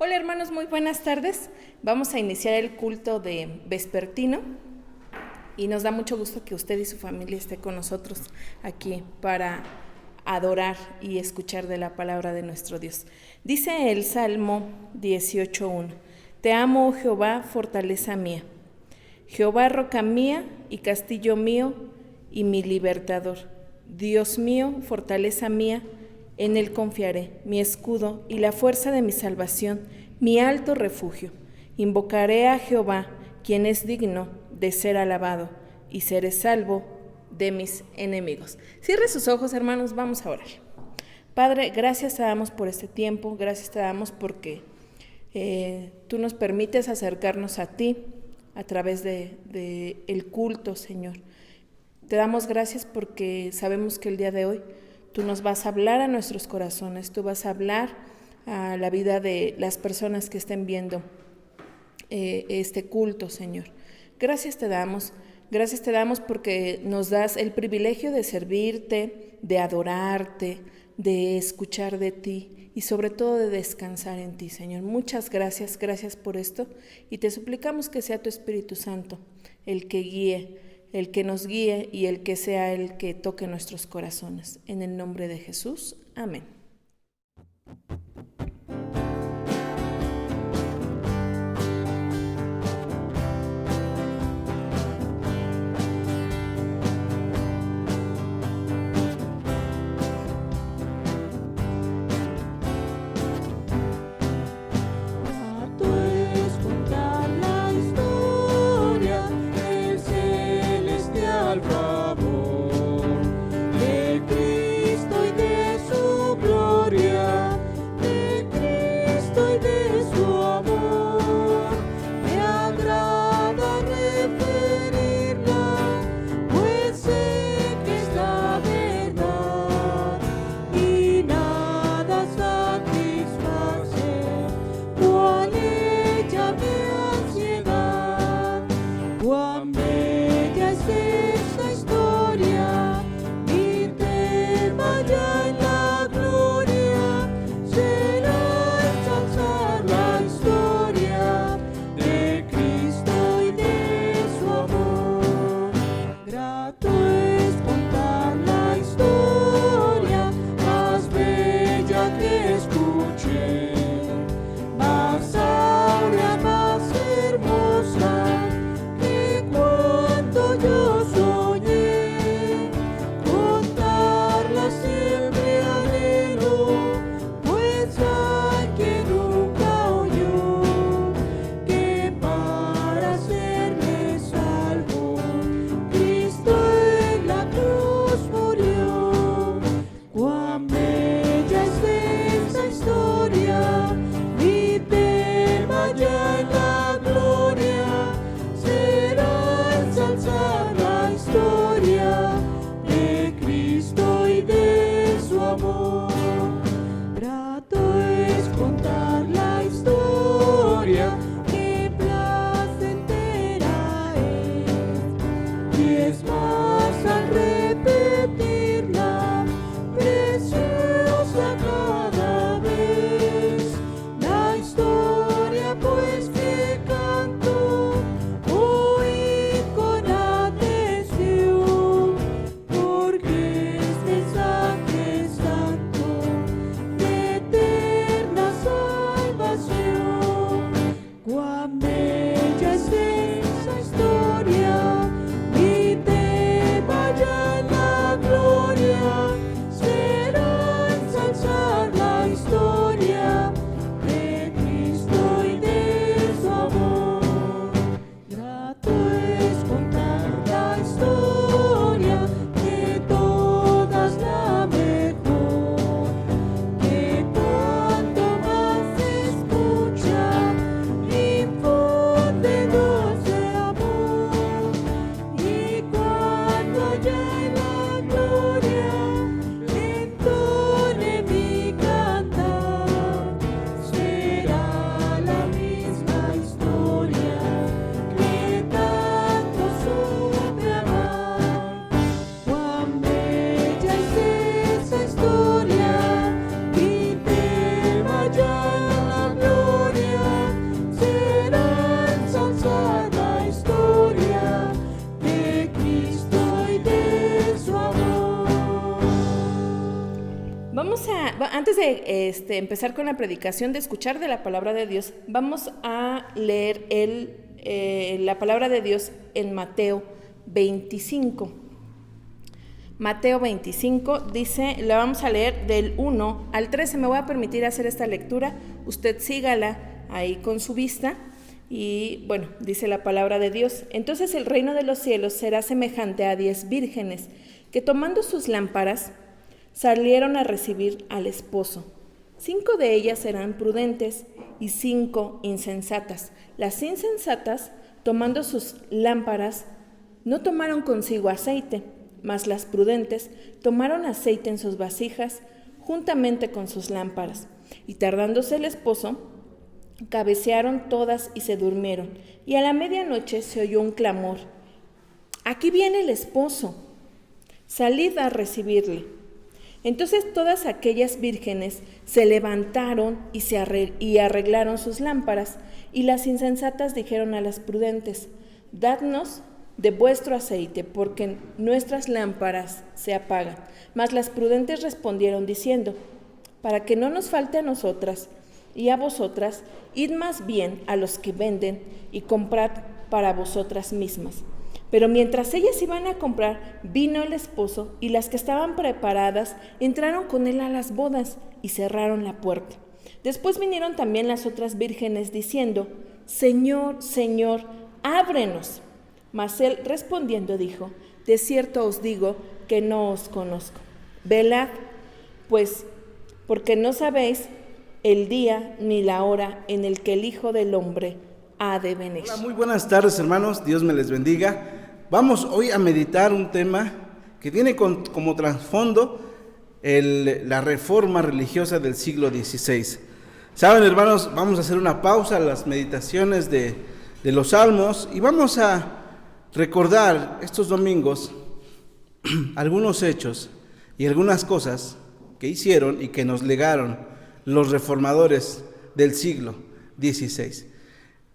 Hola hermanos, muy buenas tardes. Vamos a iniciar el culto de vespertino y nos da mucho gusto que usted y su familia esté con nosotros aquí para adorar y escuchar de la palabra de nuestro Dios. Dice el Salmo 18:1: Te amo, oh Jehová, fortaleza mía. Jehová, roca mía y castillo mío y mi libertador. Dios mío, fortaleza mía, en él confiaré, mi escudo y la fuerza de mi salvación, mi alto refugio. Invocaré a Jehová, quien es digno de ser alabado, y seré salvo de mis enemigos. Cierre sus ojos, hermanos, vamos a orar. Padre, gracias te damos por este tiempo, gracias te damos porque tú nos permites acercarnos a ti a través de el culto, Señor. Te damos gracias porque sabemos que el día de hoy tú nos vas a hablar a nuestros corazones, tú vas a hablar a la vida de las personas que estén viendo este culto, Señor. Gracias te damos porque nos das el privilegio de servirte, de adorarte, de escuchar de ti y sobre todo de descansar en ti, Señor. Muchas gracias por esto y te suplicamos que sea tu Espíritu Santo el que guíe, el que nos guíe y el que sea el que toque nuestros corazones. En el nombre de Jesús, amén. Gloria, entone mi cantar. de empezar con la predicación, de escuchar de la palabra de Dios, vamos a leer la palabra de Dios en Mateo 25. Mateo 25 dice, la vamos a leer del 1 al 13. Me voy a permitir hacer esta lectura, usted sígala ahí con su vista. Y bueno, dice la palabra de Dios: entonces el reino de los cielos será semejante a 10 vírgenes que, tomando sus lámparas, salieron a recibir al esposo. 5 de ellas eran prudentes y 5 insensatas. Las insensatas, tomando sus lámparas, no tomaron consigo aceite, mas las prudentes tomaron aceite en sus vasijas juntamente con sus lámparas. Y tardándose el esposo, cabecearon todas y se durmieron. Y a la medianoche se oyó un clamor: aquí viene el esposo, salid a recibirle. Entonces todas aquellas vírgenes se levantaron y arreglaron sus lámparas. Y las insensatas dijeron a las prudentes: dadnos de vuestro aceite, porque nuestras lámparas se apagan. Mas las prudentes respondieron diciendo: para que no nos falte a nosotras y a vosotras, id más bien a los que venden y comprad para vosotras mismas. Pero mientras ellas iban a comprar, vino el esposo, y las que estaban preparadas entraron con él a las bodas y cerraron la puerta. Después vinieron también las otras vírgenes diciendo: Señor, Señor, ábrenos. Mas él respondiendo dijo: de cierto os digo que no os conozco. Velad, pues, porque no sabéis el día ni la hora en el que el Hijo del Hombre ha de venir. Hola, muy buenas tardes, hermanos, Dios me les bendiga. Vamos hoy a meditar un tema que tiene como trasfondo la reforma religiosa del siglo XVI. Saben, hermanos, vamos a hacer una pausa a las meditaciones de los Salmos y vamos a recordar estos domingos algunos hechos y algunas cosas que hicieron y que nos legaron los reformadores del siglo XVI.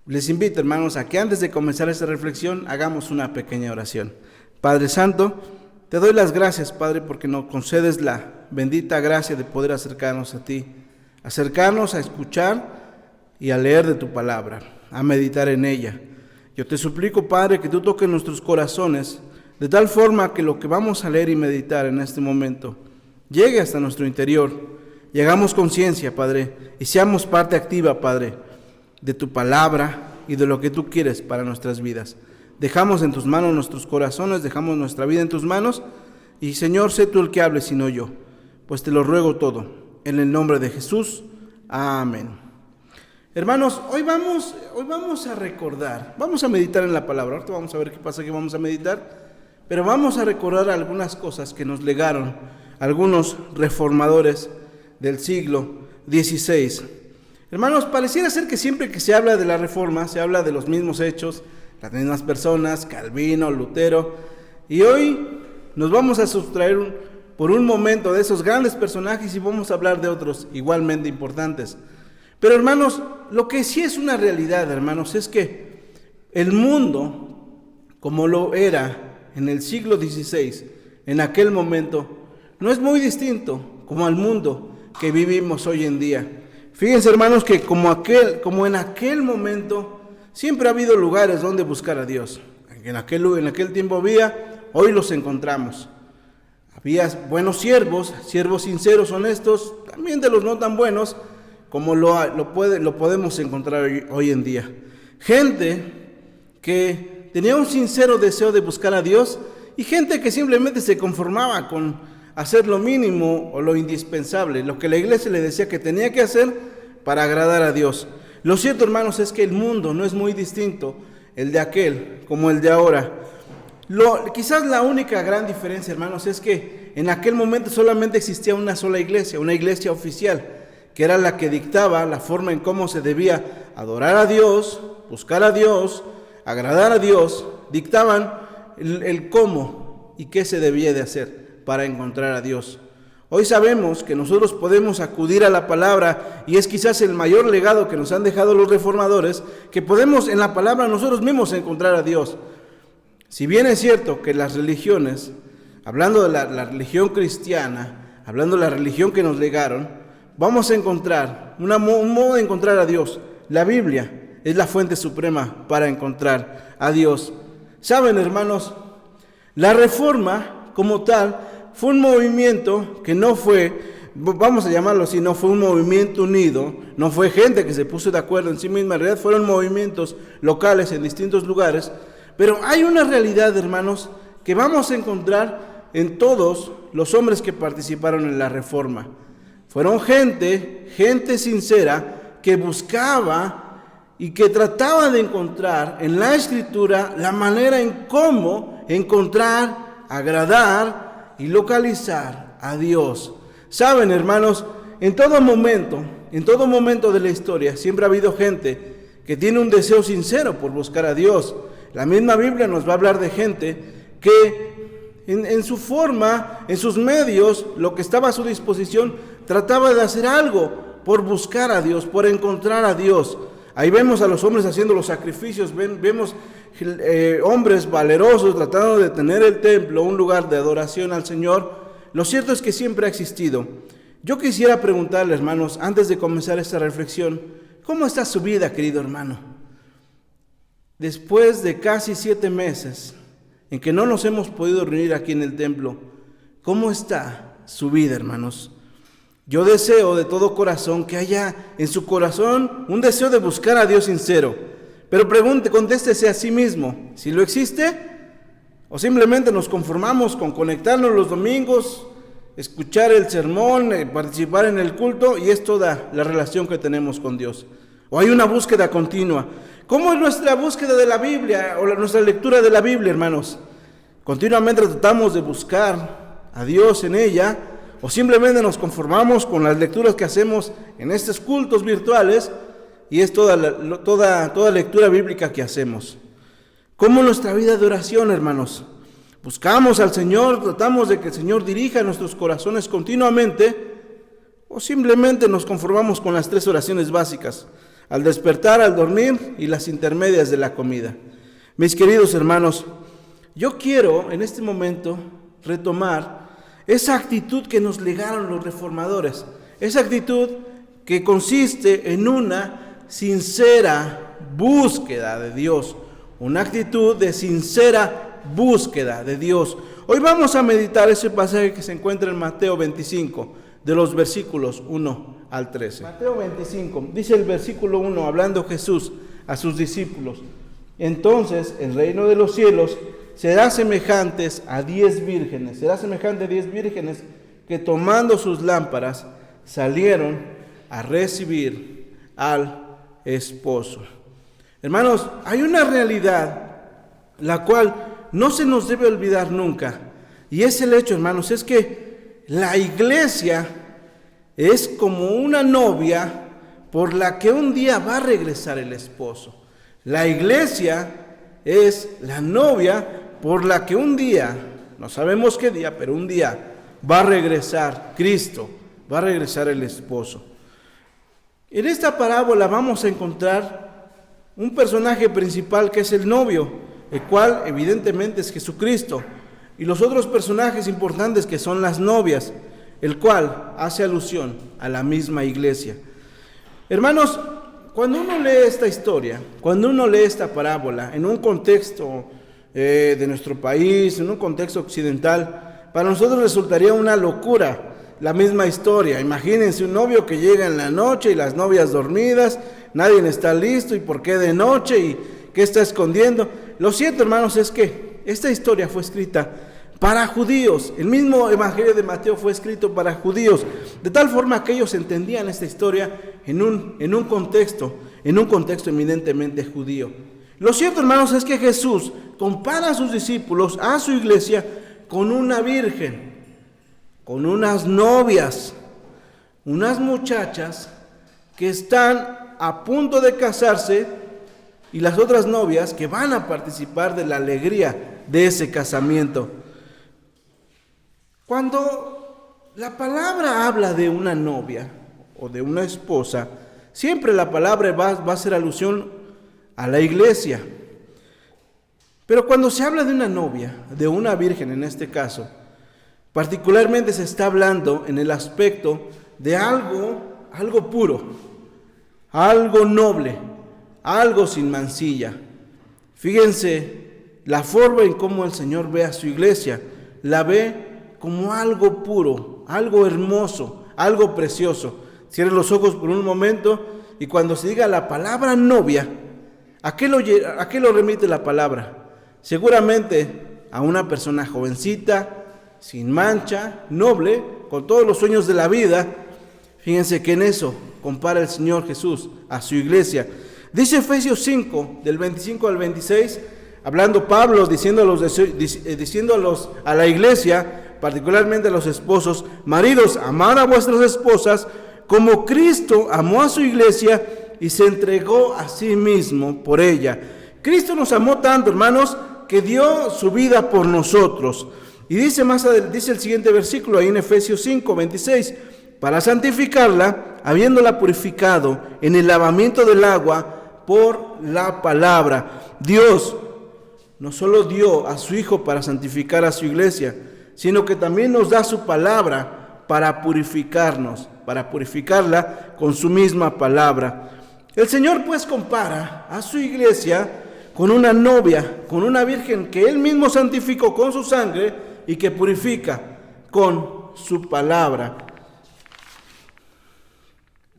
Les invito, hermanos, a que antes de comenzar esta reflexión hagamos una pequeña oración. Padre Santo, te doy las gracias, Padre, porque nos concedes la bendita gracia de poder acercarnos a ti, acercarnos a escuchar y a leer de tu palabra, a meditar en ella. Yo te suplico, Padre, que tú toques nuestros corazones de tal forma que lo que vamos a leer y meditar en este momento llegue hasta nuestro interior y hagamos conciencia, Padre, y seamos parte activa, Padre, de tu palabra y de lo que tú quieres para nuestras vidas. Dejamos en tus manos nuestros corazones, dejamos nuestra vida en tus manos, y Señor, sé tú el que hables y no yo, pues te lo ruego todo, en el nombre de Jesús. Amén. Hermanos, hoy vamos a recordar, vamos a meditar en la palabra. Ahorita vamos a ver qué pasa que vamos a meditar, pero vamos a recordar algunas cosas que nos legaron algunos reformadores del siglo XVI. Hermanos, pareciera ser que siempre que se habla de la reforma, se habla de los mismos hechos, las mismas personas, Calvino, Lutero, y hoy nos vamos a sustraer por un momento de esos grandes personajes y vamos a hablar de otros igualmente importantes. Pero, hermanos, lo que sí es una realidad, hermanos, es que el mundo, como lo era en el siglo XVI, en aquel momento, no es muy distinto como al mundo que vivimos hoy en día. Fíjense, hermanos, que como en aquel momento siempre ha habido lugares donde buscar a Dios. En aquel tiempo había, hoy los encontramos. Había buenos siervos sinceros, honestos, también de los no tan buenos, como lo podemos encontrar hoy en día. Gente que tenía un sincero deseo de buscar a Dios y gente que simplemente se conformaba con hacer lo mínimo o lo indispensable, lo que la iglesia le decía que tenía que hacer para agradar a Dios. Lo cierto, hermanos, es que el mundo no es muy distinto el de aquel como el de ahora. Quizás la única gran diferencia, hermanos, es que en aquel momento solamente existía una sola iglesia, una iglesia oficial, que era la que dictaba la forma en cómo se debía adorar a Dios, buscar a Dios, agradar a Dios. Dictaban el cómo y qué se debía de hacer para encontrar a Dios. Hoy sabemos que nosotros podemos acudir a la palabra y es quizás el mayor legado que nos han dejado los reformadores, que podemos en la palabra nosotros mismos encontrar a Dios. Si bien es cierto que las religiones, hablando de la religión cristiana, hablando de la religión que nos legaron, vamos a encontrar un modo de encontrar a Dios. La Biblia es la fuente suprema para encontrar a Dios. Saben, hermanos, la Reforma como tal fue un movimiento que no fue, vamos a llamarlo así, no fue un movimiento unido, no fue gente que se puso de acuerdo en sí misma, en realidad fueron movimientos locales en distintos lugares, pero hay una realidad, hermanos, que vamos a encontrar en todos los hombres que participaron en la Reforma. Fueron gente sincera que buscaba y que trataba de encontrar en la Escritura la manera en cómo encontrar, agradar y localizar a Dios. Saben, hermanos, en todo momento de la historia siempre ha habido gente que tiene un deseo sincero por buscar a Dios. La misma Biblia nos va a hablar de gente que en su forma, en sus medios, lo que estaba a su disposición, trataba de hacer algo por buscar a Dios, por encontrar a Dios. Ahí vemos a los hombres haciendo los sacrificios, vemos hombres valerosos tratando de tener el templo, un lugar de adoración al Señor. Lo cierto es que siempre ha existido. Yo quisiera preguntarle, hermanos, antes de comenzar esta reflexión, ¿cómo está su vida, querido hermano? Después de casi 7 meses en que no nos hemos podido reunir aquí en el templo, ¿cómo está su vida, hermanos? Yo deseo de todo corazón que haya en su corazón un deseo de buscar a Dios sincero. Pero contéstese a sí mismo, si lo existe, o simplemente nos conformamos con conectarnos los domingos, escuchar el sermón, participar en el culto, y es toda la relación que tenemos con Dios. O hay una búsqueda continua. ¿Cómo es nuestra búsqueda de la Biblia o nuestra lectura de la Biblia, hermanos? ¿Continuamente tratamos de buscar a Dios en ella? ¿O simplemente nos conformamos con las lecturas que hacemos en estos cultos virtuales y es toda lectura bíblica que hacemos? ¿Cómo nuestra vida de oración, hermanos? ¿Buscamos al Señor, tratamos de que el Señor dirija nuestros corazones continuamente? ¿O simplemente nos conformamos con las 3 oraciones básicas, al despertar, al dormir y las intermedias de la comida? Mis queridos hermanos, yo quiero en este momento retomar esa actitud que nos legaron los reformadores, esa actitud que consiste en una sincera búsqueda de Dios, una actitud de sincera búsqueda de Dios. Hoy vamos a meditar ese pasaje que se encuentra en Mateo 25, de los versículos 1 al 13. Mateo 25, dice el versículo 1, hablando Jesús a sus discípulos: entonces el reino de los cielos será semejante a 10 vírgenes, que tomando sus lámparas salieron a recibir al esposo. Hermanos, hay una realidad la cual no se nos debe olvidar nunca, y es el hecho, hermanos, es que la iglesia es como una novia por la que un día va a regresar el esposo. La iglesia es la novia por la que un día, no sabemos qué día, pero un día va a regresar Cristo, va a regresar el esposo. En esta parábola vamos a encontrar un personaje principal que es el novio, el cual evidentemente es Jesucristo, y los otros personajes importantes que son las novias, el cual hace alusión a la misma iglesia. Hermanos, cuando uno lee esta historia, cuando uno lee esta parábola en un contexto de nuestro país, en un contexto occidental, para nosotros resultaría una locura la misma historia. Imagínense un novio que llega en la noche y las novias dormidas, nadie está listo, y por qué de noche, y qué está escondiendo. Lo cierto, hermanos, es que esta historia fue escrita para judíos. El mismo Evangelio de Mateo fue escrito para judíos, de tal forma que ellos entendían esta historia en un contexto eminentemente judío. Lo cierto, hermanos, es que Jesús compara a sus discípulos, a su iglesia, con una virgen, con unas novias, unas muchachas que están a punto de casarse, y las otras novias que van a participar de la alegría de ese casamiento. Cuando la palabra habla de una novia o de una esposa, siempre la palabra va a hacer alusión a la iglesia. Pero cuando se habla de una novia, de una virgen en este caso, particularmente se está hablando en el aspecto de algo puro, algo noble, algo sin mancilla. Fíjense la forma en cómo el Señor ve a su iglesia. La ve como algo puro, algo hermoso, algo precioso. Cierre los ojos por un momento y cuando se diga la palabra novia, ¿a qué lo remite la palabra? Seguramente a una persona jovencita, sin mancha, noble, con todos los sueños de la vida. Fíjense que en eso compara el Señor Jesús a su iglesia. Dice Efesios 5, del 25 al 26, hablando Pablo, diciéndolos a la iglesia, particularmente a los esposos: maridos, amad a vuestras esposas como Cristo amó a su iglesia y se entregó a sí mismo por ella. Cristo nos amó tanto, hermanos, que dio su vida por nosotros. Y dice el siguiente versículo ahí en Efesios 5, 26, para santificarla, habiéndola purificado en el lavamiento del agua por la palabra. Dios no solo dio a su Hijo para santificar a su iglesia, sino que también nos da su palabra para purificarnos, para purificarla con su misma palabra. El Señor pues compara a su iglesia con una novia, con una virgen que Él mismo santificó con su sangre y que purifica con su palabra.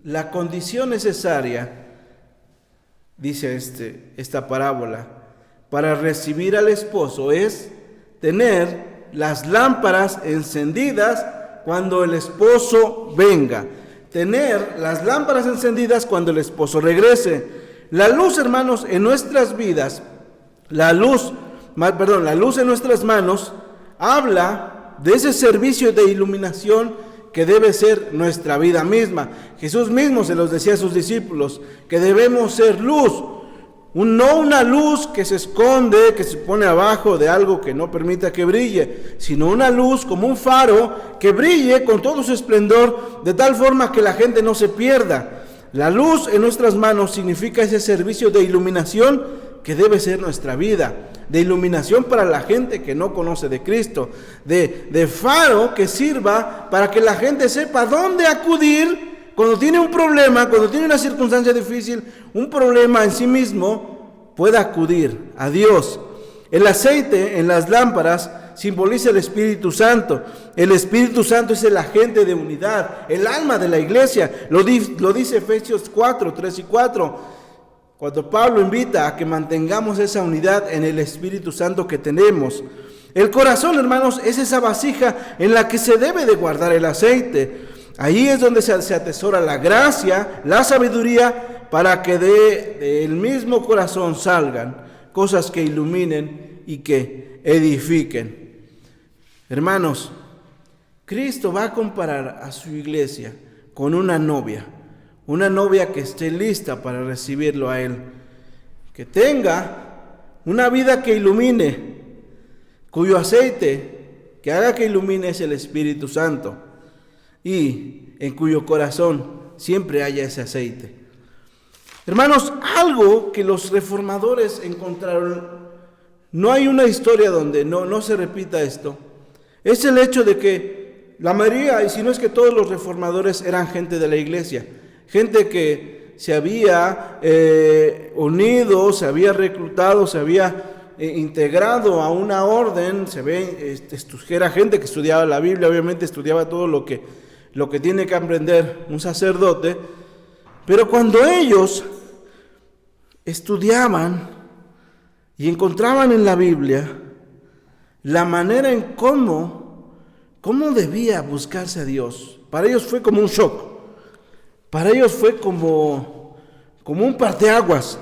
La condición necesaria, dice esta parábola, para recibir al esposo es tener las lámparas encendidas cuando el esposo venga. Tener las lámparas encendidas cuando el esposo regrese. La luz, hermanos, en nuestras vidas, la luz en nuestras manos habla de ese servicio de iluminación que debe ser nuestra vida misma. Jesús mismo se los decía a sus discípulos, que debemos ser luz, no una luz que se esconde, que se pone abajo de algo que no permita que brille, sino una luz como un faro que brille con todo su esplendor, de tal forma que la gente no se pierda. La luz en nuestras manos significa ese servicio de iluminación que debe ser nuestra vida, de iluminación para la gente que no conoce de Cristo, de faro que sirva para que la gente sepa dónde acudir cuando tiene un problema, cuando tiene una circunstancia difícil, un problema en sí mismo, pueda acudir a Dios. El aceite en las lámparas simboliza el Espíritu Santo. El Espíritu Santo es el agente de unidad, el alma de la iglesia. Lo dice Efesios 4, 3 y 4. Cuando Pablo invita a que mantengamos esa unidad en el Espíritu Santo que tenemos. El corazón, hermanos, es esa vasija en la que se debe de guardar el aceite. Ahí es donde se atesora la gracia, la sabiduría, para que del mismo corazón salgan cosas que iluminen y que edifiquen. Hermanos, Cristo va a comparar a su iglesia con una novia que esté lista para recibirlo a Él, que tenga una vida que ilumine, cuyo aceite que haga que ilumine es el Espíritu Santo, y en cuyo corazón siempre haya ese aceite. Hermanos, algo que los reformadores encontraron, no hay una historia donde no se repita esto, es el hecho de que la mayoría, y si no es que todos los reformadores, eran gente de la iglesia, gente que se había unido, se había reclutado, se había integrado a una orden, era gente que estudiaba la Biblia, obviamente estudiaba todo lo que tiene que aprender un sacerdote, pero cuando ellos estudiaban y encontraban en la Biblia la manera en cómo debía buscarse a Dios, para ellos fue como un shock. Para ellos fue como un parteaguas.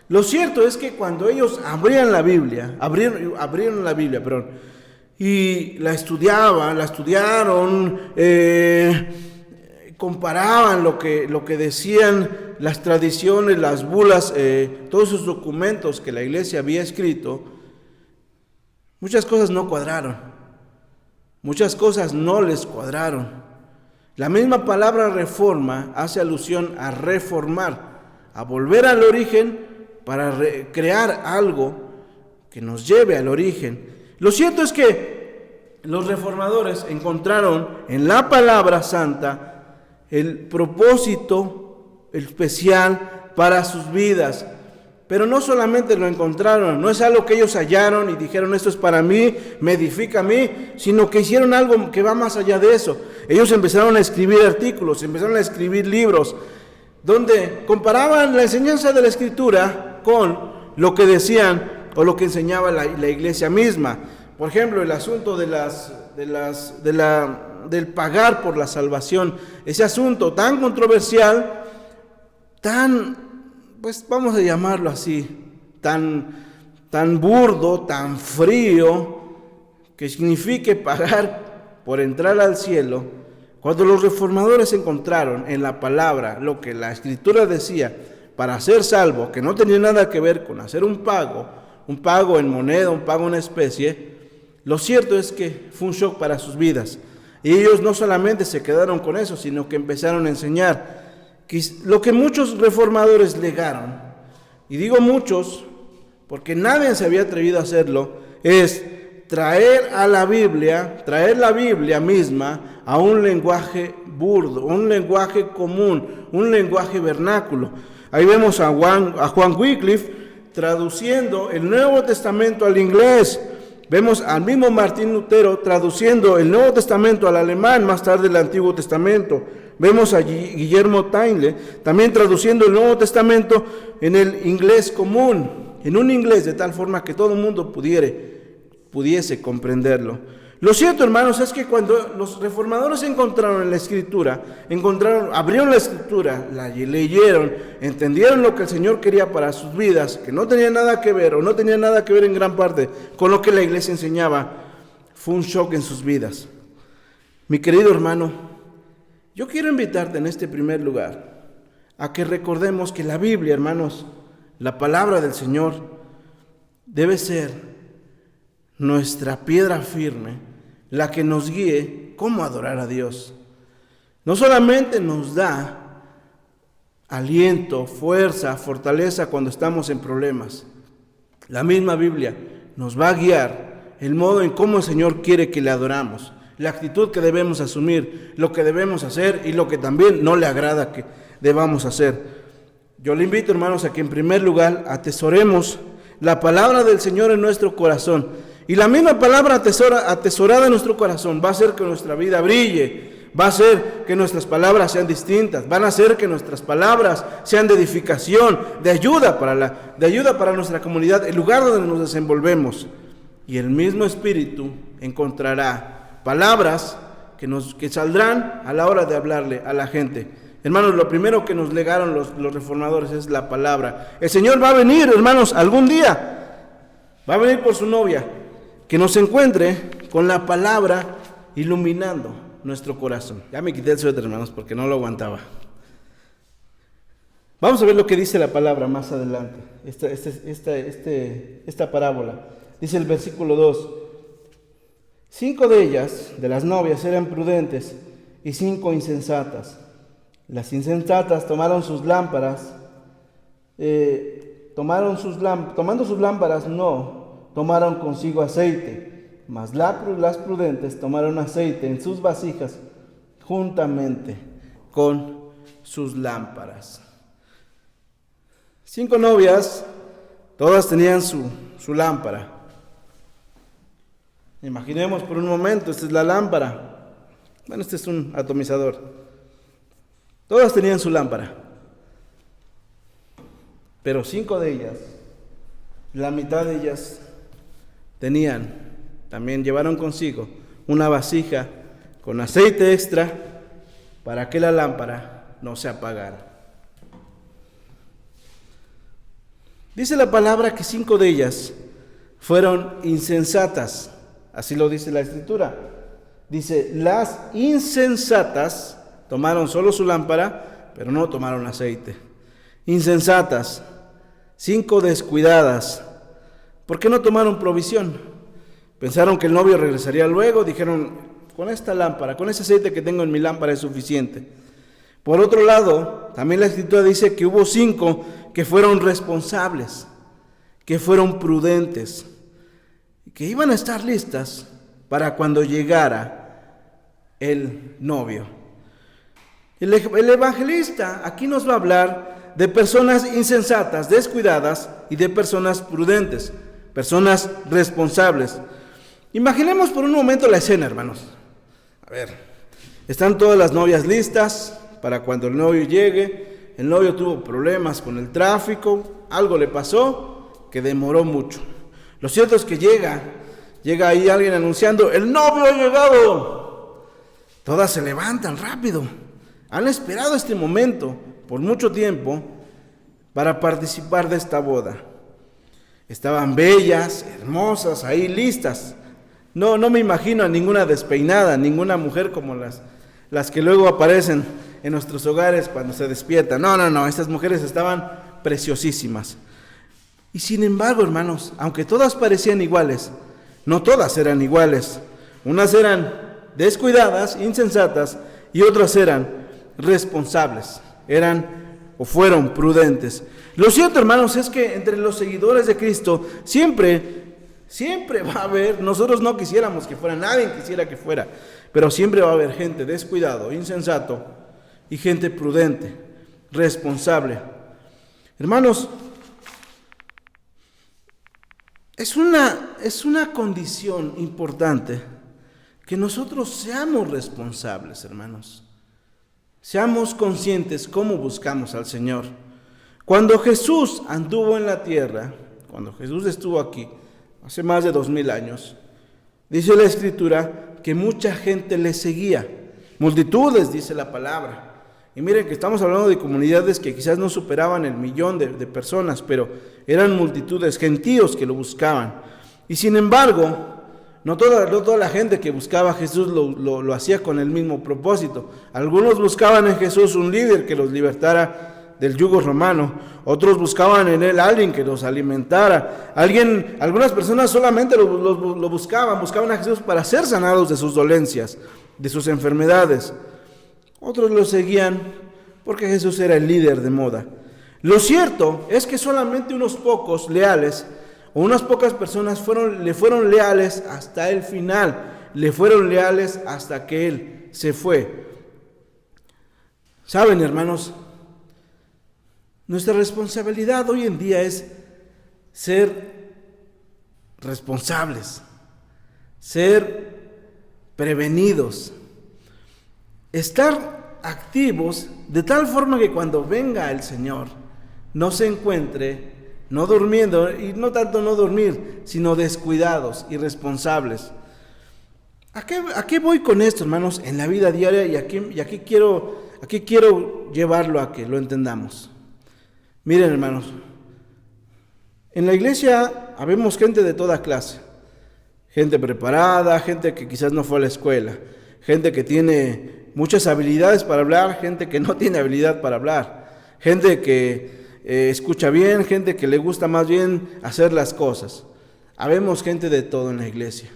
Lo cierto es que cuando ellos abrieron la Biblia, y la estudiaron, comparaban lo que decían las tradiciones, las bulas, todos esos documentos que la iglesia había escrito, muchas cosas no cuadraron, muchas cosas no les cuadraron. La misma palabra reforma hace alusión a reformar, a volver al origen para crear algo que nos lleve al origen. Lo cierto es que los reformadores encontraron en la palabra santa el propósito especial para sus vidas. Pero no solamente lo encontraron, no es algo que ellos hallaron y dijeron esto es para mí, me edifica a mí, sino que hicieron algo que va más allá de eso. Ellos empezaron a escribir artículos, empezaron a escribir libros, donde comparaban la enseñanza de la Escritura con lo que decían o lo que enseñaba la iglesia misma. Por ejemplo, el asunto del pagar por la salvación, ese asunto tan controversial, pues vamos a llamarlo así, tan burdo, tan frío, que signifique pagar por entrar al cielo. Cuando los reformadores encontraron en la palabra lo que la Escritura decía para ser salvo, que no tenía nada que ver con hacer un pago en moneda, un pago en especie, lo cierto es que fue un shock para sus vidas. Y ellos no solamente se quedaron con eso, sino que empezaron a enseñar que lo que muchos reformadores legaron, y digo muchos porque nadie se había atrevido a hacerlo, es traer la Biblia misma a un lenguaje burdo, un lenguaje común, un lenguaje vernáculo. Ahí vemos a Juan Wycliffe traduciendo el Nuevo Testamento al inglés. Vemos al mismo Martín Lutero traduciendo el Nuevo Testamento al alemán, más tarde el Antiguo Testamento. Vemos a Guillermo Tainle también traduciendo el Nuevo Testamento en el inglés común, en un inglés de tal forma que todo el mundo pudiese comprenderlo. Lo cierto, hermanos, es que cuando los reformadores encontraron en la Escritura, abrieron la Escritura, la leyeron, entendieron lo que el Señor quería para sus vidas, que no tenía nada que ver, o no tenía nada que ver en gran parte con lo que la iglesia enseñaba, fue un shock en sus vidas. Mi querido hermano, yo quiero invitarte en este primer lugar a que recordemos que la Biblia, hermanos, la palabra del Señor, debe ser nuestra piedra firme, la que nos guíe cómo adorar a Dios. No solamente nos da aliento, fuerza, fortaleza cuando estamos en problemas. La misma Biblia nos va a guiar el modo en cómo el Señor quiere que le adoramos, la actitud que debemos asumir, lo que debemos hacer y lo que también no le agrada que debamos hacer. Yo le invito, hermanos, a que en primer lugar atesoremos la palabra del Señor en nuestro corazón. Y la misma palabra atesorada en nuestro corazón va a hacer que nuestra vida brille, va a hacer que nuestras palabras sean distintas, van a hacer que nuestras palabras sean de edificación, de ayuda para nuestra comunidad, el lugar donde nos desenvolvemos. Y el mismo Espíritu encontrará palabras que saldrán a la hora de hablarle a la gente. Hermanos, lo primero que nos legaron los reformadores es la palabra. El Señor va a venir, hermanos, algún día. Va a venir por su novia. Que nos encuentre con la palabra iluminando nuestro corazón. Ya me quité el suéter, hermanos, porque no lo aguantaba. Vamos a ver lo que dice la palabra más adelante. Esta parábola. Dice el versículo 2. 5 de ellas, de las novias, eran prudentes y 5 insensatas. Las insensatas tomaron sus lámparas. Tomando sus lámparas, tomaron consigo aceite, mas las prudentes tomaron aceite en sus vasijas juntamente con sus lámparas. 5 novias, todas tenían su lámpara. Imaginemos por un momento, esta es la lámpara. Bueno, este es un atomizador. Todas tenían su lámpara. Pero 5 de ellas, la mitad de ellas también llevaron consigo una vasija con aceite extra para que la lámpara no se apagara. Dice la palabra que 5 de ellas fueron insensatas, así lo dice la Escritura. Dice, las insensatas tomaron solo su lámpara, pero no tomaron aceite. Insensatas, 5 descuidadas. ¿Por qué no tomaron provisión? Pensaron que el novio regresaría luego, dijeron, con esta lámpara, con ese aceite que tengo en mi lámpara es suficiente. Por otro lado, también la Escritura dice que hubo 5 que fueron responsables, que fueron prudentes, que iban a estar listas para cuando llegara el novio. El evangelista aquí nos va a hablar de personas insensatas, descuidadas, y de personas prudentes, personas responsables. Imaginemos por un momento la escena, hermanos. A ver, están todas las novias listas para cuando el novio llegue. El novio tuvo problemas con el tráfico, algo le pasó que demoró mucho. Lo cierto es que llega ahí alguien anunciando: ¡el novio ha llegado! Todas se levantan rápido. Han esperado este momento por mucho tiempo para participar de esta boda. Estaban bellas, hermosas, ahí listas. No me imagino a ninguna despeinada, ninguna mujer como las que luego aparecen en nuestros hogares cuando se despiertan. No, estas mujeres estaban preciosísimas. Y sin embargo, hermanos, aunque todas parecían iguales, no todas eran iguales. Unas eran descuidadas, insensatas, y otras eran responsables, fueron prudentes. Lo cierto, hermanos, es que entre los seguidores de Cristo siempre va a haber, nosotros no quisiéramos que fuera, nadie quisiera que fuera, pero siempre va a haber gente descuidado, insensato, y gente prudente, responsable. Hermanos, es una condición importante que nosotros seamos responsables, hermanos. Seamos conscientes cómo buscamos al Señor. Cuando Jesús anduvo en la tierra, cuando Jesús estuvo aquí, hace más de 2000 años, dice la Escritura que mucha gente le seguía. Multitudes, dice la palabra. Y miren que estamos hablando de comunidades que quizás no superaban el 1,000,000 de personas, pero eran multitudes, gentíos que lo buscaban. Y sin embargo, no toda la gente que buscaba a Jesús lo hacía con el mismo propósito. Algunos buscaban en Jesús un líder que los libertara del yugo romano. Otros buscaban en él alguien que los alimentara. Algunas personas solamente lo buscaban a Jesús para ser sanados de sus dolencias, de sus enfermedades. Otros lo seguían porque Jesús era el líder de moda. Lo cierto es que solamente unos pocos leales, o unas pocas personas le fueron leales hasta el final, le fueron leales hasta que Él se fue. Saben, hermanos, nuestra responsabilidad hoy en día es ser responsables, ser prevenidos, estar activos de tal forma que cuando venga el Señor no se encuentre no durmiendo, y no tanto no dormir, sino descuidados, irresponsables. ¿A qué voy con esto, hermanos, en la vida diaria? Y aquí quiero llevarlo a que lo entendamos. Miren, hermanos, en la iglesia habemos gente de toda clase. Gente preparada, gente que quizás no fue a la escuela, gente que tiene muchas habilidades para hablar, gente que no tiene habilidad para hablar, gente que escucha bien, gente que le gusta más bien hacer las cosas. Habemos gente de todo en la iglesia.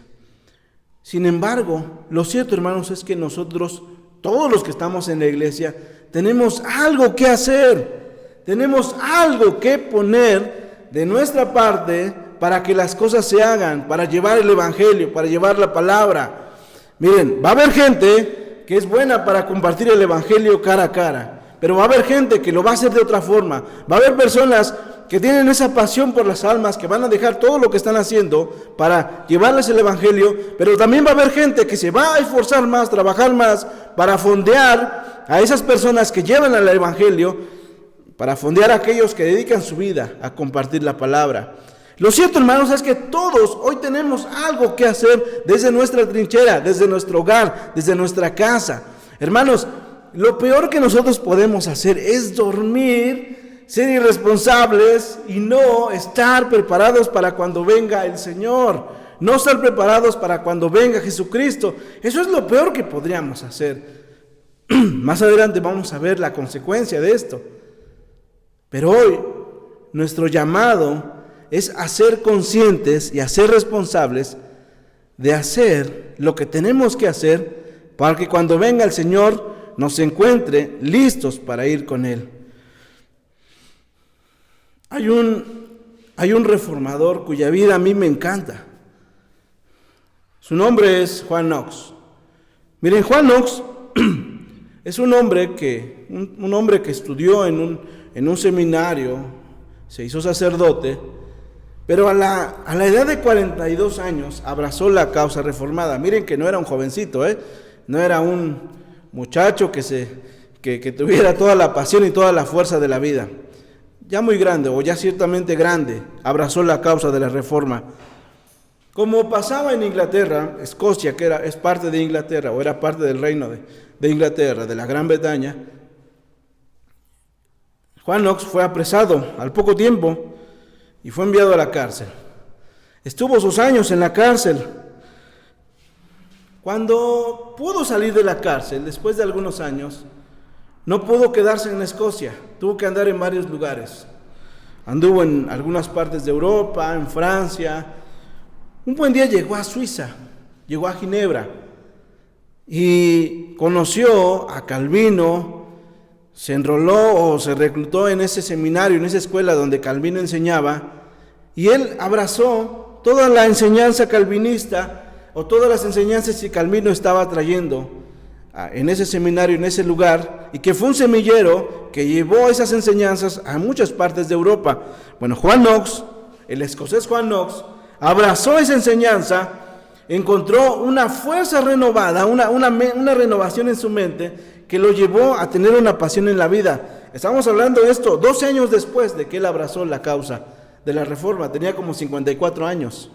Sin embargo, lo cierto, hermanos, es que nosotros, todos los que estamos en la iglesia, tenemos algo que hacer, tenemos algo que poner de nuestra parte para que las cosas se hagan, para llevar el evangelio, para llevar la palabra. Miren, va a haber gente que es buena para compartir el evangelio cara a cara, pero va a haber gente que lo va a hacer de otra forma. Va a haber personas que tienen esa pasión por las almas, que van a dejar todo lo que están haciendo para llevarles el evangelio, pero también va a haber gente que se va a esforzar más, trabajar más, para fondear a esas personas que llevan al evangelio, para fondear a aquellos que dedican su vida a compartir la palabra. Lo cierto, hermanos, es que todos hoy tenemos algo que hacer desde nuestra trinchera, desde nuestro hogar, desde nuestra casa. Hermanos, lo peor que nosotros podemos hacer es dormir, ser irresponsables y no estar preparados para cuando venga el Señor, no estar preparados para cuando venga Jesucristo. Eso es lo peor que podríamos hacer. Más adelante vamos a ver la consecuencia de esto. Pero hoy nuestro llamado es a ser conscientes y a ser responsables de hacer lo que tenemos que hacer para que cuando venga el Señor nos encuentre listos para ir con Él. Hay un reformador cuya vida a mí me encanta. Su nombre es Juan Knox. Miren, Juan Knox Es un hombre que estudió en un seminario, se hizo sacerdote, pero a la edad de 42 años abrazó la causa reformada. Miren que no era un jovencito, no era un muchacho que tuviera toda la pasión y toda la fuerza de la vida. Ya muy grande, o ya ciertamente grande, abrazó la causa de la reforma. Como pasaba en Inglaterra, Escocia, que es parte de Inglaterra, o era parte del reino de Inglaterra, de la Gran Bretaña, Juan Knox fue apresado al poco tiempo y fue enviado a la cárcel. Estuvo sus años en la cárcel. Cuando pudo salir de la cárcel, después de algunos años, no pudo quedarse en Escocia, tuvo que andar en varios lugares. Anduvo en algunas partes de Europa, en Francia. Un buen día llegó a Suiza, llegó a Ginebra y conoció a Calvino, se enroló o se reclutó en ese seminario, en esa escuela donde Calvino enseñaba, y él abrazó toda la enseñanza calvinista o todas las enseñanzas que Calvino estaba trayendo en ese seminario, en ese lugar, y que fue un semillero que llevó esas enseñanzas a muchas partes de Europa. Bueno, Juan Knox, el escocés Juan Knox, abrazó esa enseñanza, encontró una fuerza renovada, una renovación en su mente que lo llevó a tener una pasión en la vida. Estamos hablando de esto 12 años después de que él abrazó la causa de la reforma, tenía como 54 años.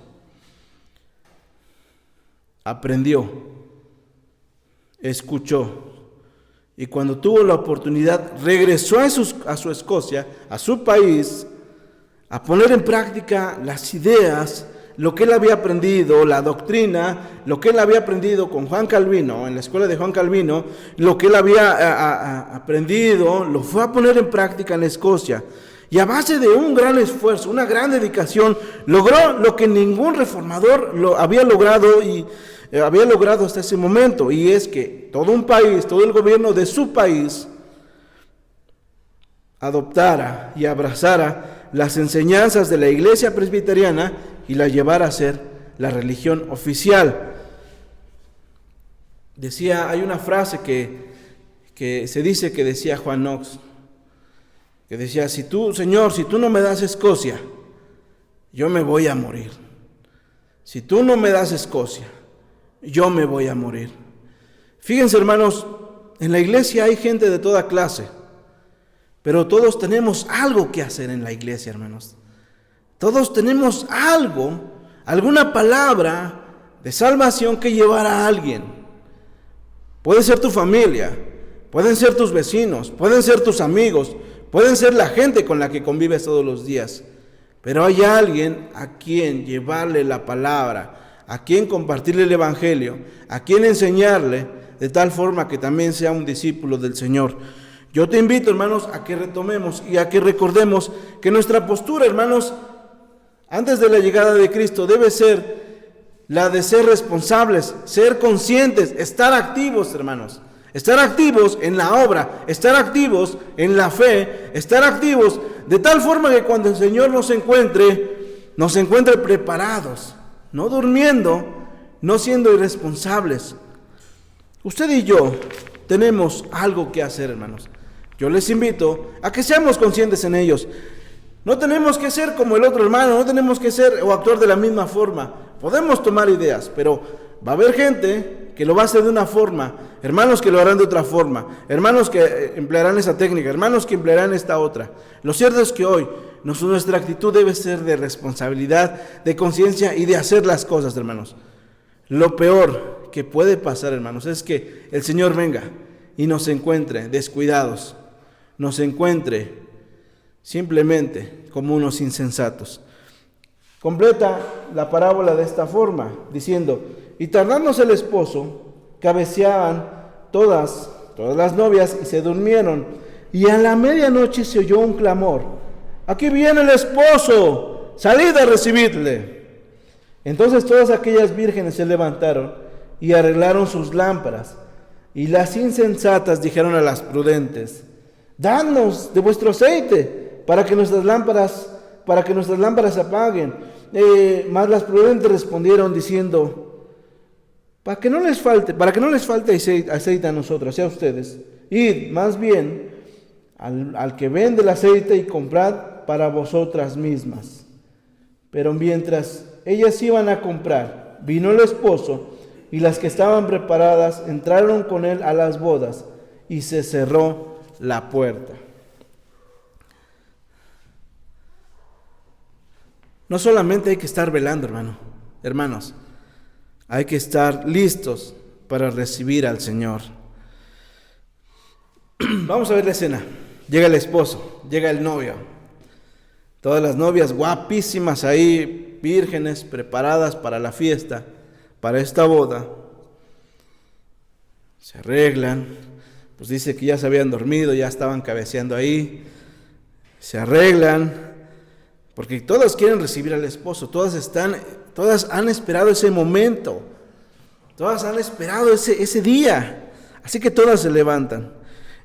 Aprendió, escuchó, y cuando tuvo la oportunidad regresó a su Escocia, a su país, a poner en práctica las ideas, lo que él había aprendido, la doctrina, lo que él había aprendido con Juan Calvino, en la escuela de Juan Calvino, lo que él había aprendido, lo fue a poner en práctica en Escocia. Y a base de un gran esfuerzo, una gran dedicación, logró lo que ningún reformador había logrado hasta ese momento, y es que todo un país, todo el gobierno de su país, adoptara y abrazara las enseñanzas de la iglesia presbiteriana y la llevara a ser la religión oficial. Hay una frase que se dice que decía Juan Knox, que decía: Señor, si tú no me das Escocia, yo me voy a morir. Si tú no me das Escocia, yo me voy a morir. Fíjense, hermanos, en la iglesia hay gente de toda clase, pero todos tenemos algo que hacer en la iglesia, hermanos. Todos tenemos alguna palabra de salvación que llevar a alguien. Puede ser tu familia, pueden ser tus vecinos, pueden ser tus amigos, pueden ser la gente con la que convives todos los días. Pero hay alguien a quien llevarle la palabra, a quien compartirle el evangelio, a quien enseñarle, de tal forma que también sea un discípulo del Señor. Yo te invito, hermanos, a que retomemos y a que recordemos que nuestra postura, hermanos, antes de la llegada de Cristo debe ser la de ser responsables, ser conscientes, estar activos, hermanos. Estar activos en la obra, estar activos en la fe, estar activos de tal forma que cuando el Señor nos encuentre preparados, no durmiendo, no siendo irresponsables. Usted y yo tenemos algo que hacer, hermanos. Yo les invito a que seamos conscientes en ellos. No tenemos que ser como el otro hermano, no tenemos que ser o actuar de la misma forma. Podemos tomar ideas, pero va a haber gente que lo va a hacer de una forma, hermanos que lo harán de otra forma, hermanos que emplearán esa técnica, hermanos que emplearán esta otra. Lo cierto es que hoy nuestra actitud debe ser de responsabilidad, de conciencia y de hacer las cosas, hermanos. Lo peor que puede pasar, hermanos, es que el Señor venga y nos encuentre descuidados, nos encuentre simplemente como unos insensatos. Completa la parábola de esta forma, diciendo: y tardándose el esposo, cabeceaban todas las novias y se durmieron. Y a la medianoche se oyó un clamor: aquí viene el esposo, salid a recibirle. Entonces todas aquellas vírgenes se levantaron y arreglaron sus lámparas. Y las insensatas dijeron a las prudentes: dadnos de vuestro aceite, para que nuestras lámparas se apaguen. Mas las prudentes respondieron diciendo: para que no les falte aceite a nosotros y a ustedes, Id más bien al que vende el aceite y comprad para vosotras mismas. Pero mientras ellas iban a comprar, vino el esposo, y las que estaban preparadas entraron con él a las bodas, y se cerró la puerta. No solamente hay que estar velando, hermanos, hay que estar listos para recibir al Señor. Vamos a ver la escena. Llega el esposo, llega el novio. Todas las novias guapísimas ahí, vírgenes, preparadas para la fiesta, para esta boda. Se arreglan, pues dice que ya se habían dormido, ya estaban cabeceando ahí. Se arreglan, porque todas quieren recibir al esposo, todas han esperado ese momento, todas han esperado ese día, así que todas se levantan.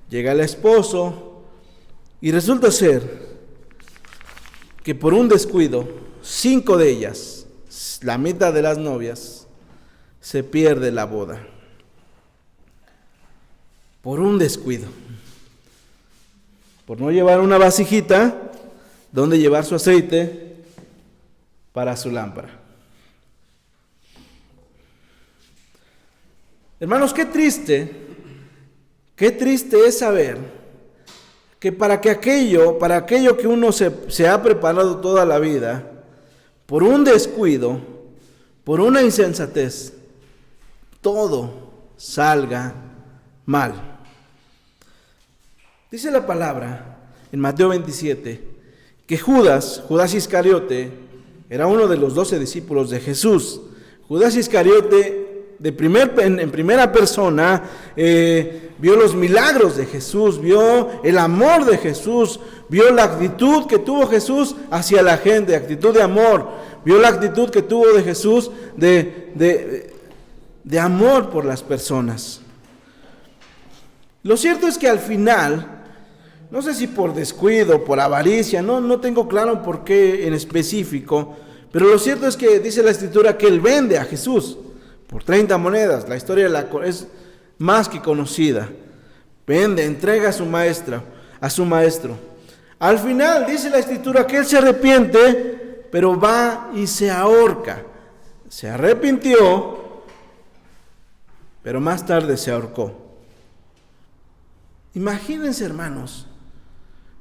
Llega el esposo y resulta ser que por un descuido, 5 de ellas, la mitad de las novias, se pierde la boda. Por un descuido, por no llevar una vasijita donde llevar su aceite para su lámpara. Hermanos, qué triste es saber que para aquello que uno se ha preparado toda la vida, por un descuido, por una insensatez, todo salga mal. Dice la palabra en Mateo 27, que Judas Iscariote, era uno de los 12 discípulos de Jesús. Judas Iscariote, en primera persona, vio los milagros de Jesús, vio el amor de Jesús, vio la actitud que tuvo Jesús hacia la gente, actitud de amor, vio la actitud que tuvo de Jesús de amor por las personas. Lo cierto es que al final, no sé si por descuido, por avaricia, no tengo claro por qué en específico, pero lo cierto es que dice la Escritura que él vende a Jesús por 30 monedas. La historia es más que conocida. Vende, entrega a su maestro. Al final dice la Escritura que él se arrepiente, pero va y se ahorca. Se arrepintió, pero más tarde se ahorcó. Imagínense, hermanos,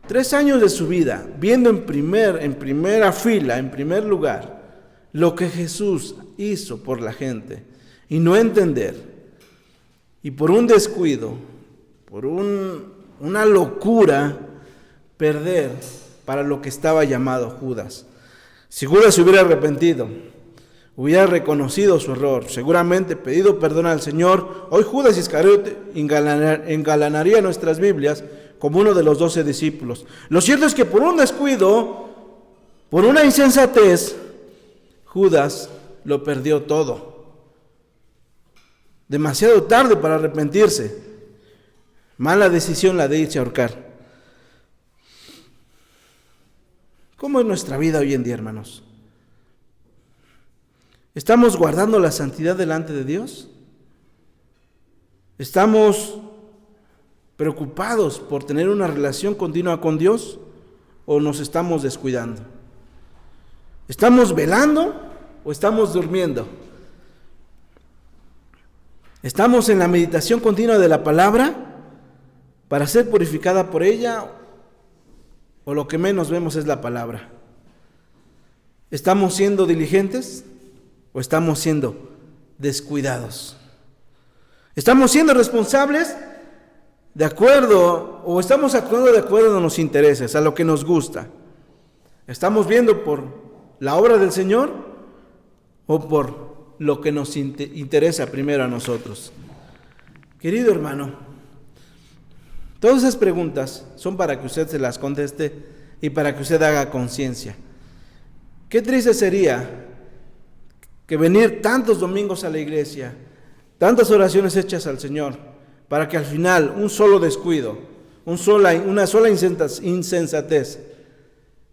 3 años de su vida, viendo en primera fila, en primer lugar, lo que Jesús hizo por la gente, y no entender, y por un descuido, por una locura, perder para lo que estaba llamado Judas. Si Judas se hubiera arrepentido, hubiera reconocido su error, seguramente pedido perdón al Señor, hoy Judas Iscariote engalanaría nuestras Biblias como uno de los 12 discípulos. Lo cierto es que por un descuido, por una insensatez, Judas lo perdió todo. Demasiado tarde para arrepentirse. Mala decisión la de irse a ahorcar. ¿Cómo es nuestra vida hoy en día, hermanos? ¿Estamos guardando la santidad delante de Dios? ¿Estamos preocupados por tener una relación continua con Dios o nos estamos descuidando? ¿Estamos velando o estamos durmiendo? ¿Estamos en la meditación continua de la palabra para ser purificada por ella o lo que menos vemos es la palabra? ¿Estamos siendo diligentes o estamos siendo descuidados? ¿Estamos siendo responsables de acuerdo o estamos actuando de acuerdo a los intereses, a lo que nos gusta? ¿Estamos viendo por la obra del Señor o por lo que nos interesa primero a nosotros? Querido hermano, todas esas preguntas son para que usted se las conteste y para que usted haga conciencia. Qué triste sería que venir tantos domingos a la iglesia, tantas oraciones hechas al Señor, para que al final un solo descuido, una sola insensatez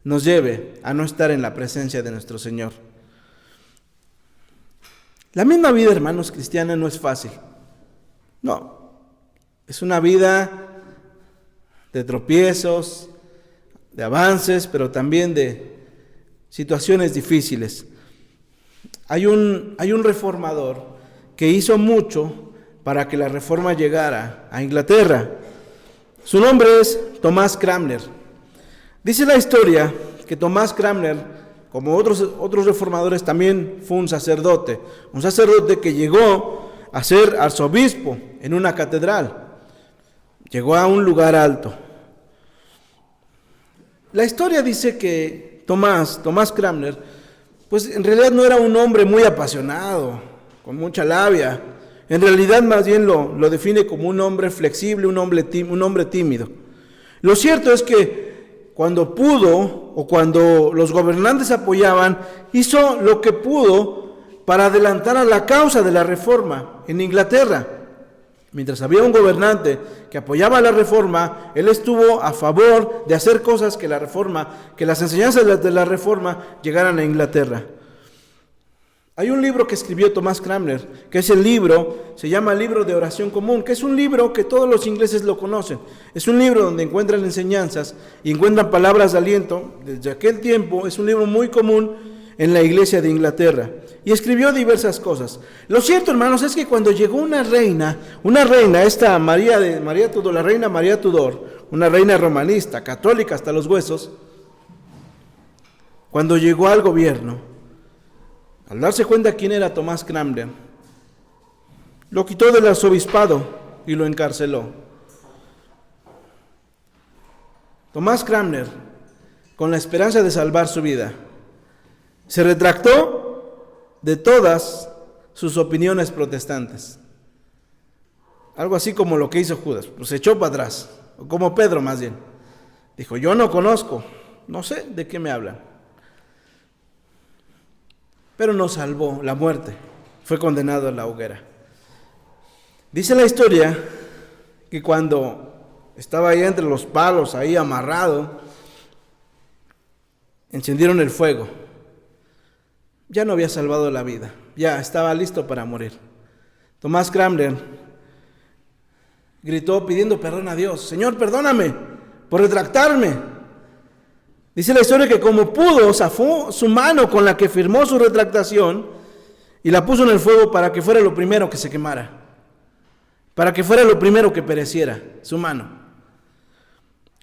nos lleve a no estar en la presencia de nuestro Señor. La misma vida, hermanos, cristiana no es fácil. No, Es una vida de tropiezos, de avances, pero también de situaciones difíciles. Hay un reformador que hizo mucho para que la reforma llegara a Inglaterra. Su nombre es Tomás Cranmer. Dice la historia que Tomás Cranmer, como otros reformadores, también fue un sacerdote que llegó a ser arzobispo en una catedral. Llegó a un lugar alto. La historia dice que Tomás Cranmer, pues en realidad no era un hombre muy apasionado, con mucha labia. En realidad más bien lo define como un hombre flexible, un hombre tímido. Lo cierto es que cuando pudo o cuando los gobernantes apoyaban, hizo lo que pudo para adelantar a la causa de la reforma en Inglaterra. Mientras había un gobernante que apoyaba la reforma, él estuvo a favor de hacer cosas que las enseñanzas de la reforma llegaran a Inglaterra. Hay un libro que escribió Tomás Cranmer, que se llama Libro de Oración Común, que es un libro que todos los ingleses lo conocen. Es un libro donde encuentran enseñanzas y encuentran palabras de aliento. Desde aquel tiempo es un libro muy común en la iglesia de Inglaterra. Y escribió diversas cosas. Lo cierto, hermanos, es que cuando llegó una reina, esta María Tudor, la reina María Tudor, una reina romanista, católica hasta los huesos, cuando llegó al gobierno, al darse cuenta quién era Tomás Cranmer, lo quitó del arzobispado y lo encarceló. Tomás Cranmer, con la esperanza de salvar su vida, se retractó de todas sus opiniones protestantes. Algo así como lo que hizo Judas, pues se echó para atrás, o como Pedro más bien. Dijo, yo no conozco, no sé de qué me hablan. Pero no salvó la muerte, fue condenado a la hoguera. Dice la historia que cuando estaba ahí entre los palos, ahí amarrado, encendieron el fuego. Ya no había salvado la vida, ya estaba listo para morir. Tomás Cranmer gritó pidiendo perdón a Dios, Señor, perdóname por retractarme. Dice la historia que como pudo, zafó su mano con la que firmó su retractación y la puso en el fuego para que fuera lo primero que se quemara, para que fuera lo primero que pereciera, su mano.